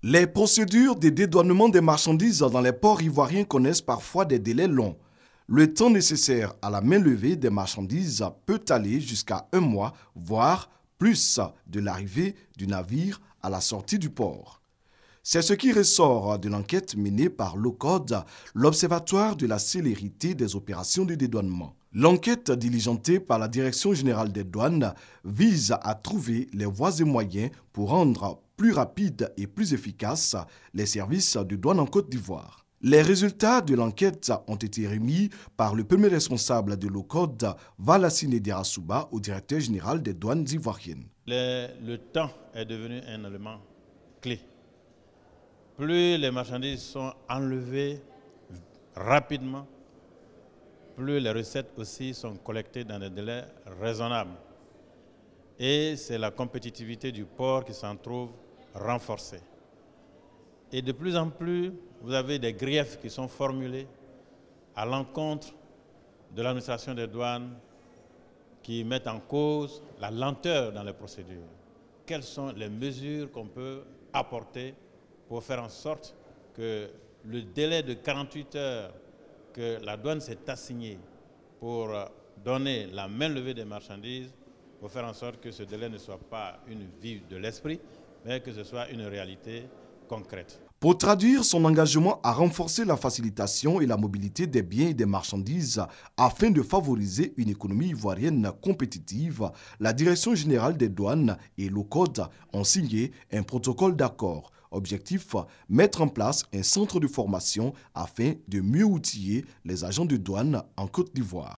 Les procédures de dédouanement des marchandises dans les ports ivoiriens connaissent parfois des délais longs. Le temps nécessaire à la mainlevée des marchandises peut aller jusqu'à 1 mois, voire plus, de l'arrivée du navire à la sortie du port. C'est ce qui ressort de l'enquête menée par l'OCODE, l'Observatoire de la célérité des opérations de dédouanement. L'enquête diligentée par la Direction générale des douanes vise à trouver les voies et moyens pour rendre plus rapides et plus efficaces les services de douane en Côte d'Ivoire. Les résultats de l'enquête ont été remis par le premier responsable de l'OCODE, Valassine Derasouba, au directeur général des douanes ivoiriennes. Le temps est devenu un élément clé. Plus les marchandises sont enlevées rapidement, plus les recettes aussi sont collectées dans des délais raisonnables. Et c'est la compétitivité du port qui s'en trouve renforcée. Et de plus en plus, vous avez des griefs qui sont formulés à l'encontre de l'administration des douanes qui mettent en cause la lenteur dans les procédures. Quelles sont les mesures qu'on peut apporter pour faire en sorte que le délai de 48 heures que la douane s'est assignée pour donner la mainlevée des marchandises, pour faire en sorte que ce délai ne soit pas une vue de l'esprit, mais que ce soit une réalité concrète. Pour traduire son engagement à renforcer la facilitation et la mobilité des biens et des marchandises afin de favoriser une économie ivoirienne compétitive, la Direction générale des douanes et l'OCODE ont signé un protocole d'accord. Objectif, mettre en place un centre de formation afin de mieux outiller les agents de douane en Côte d'Ivoire.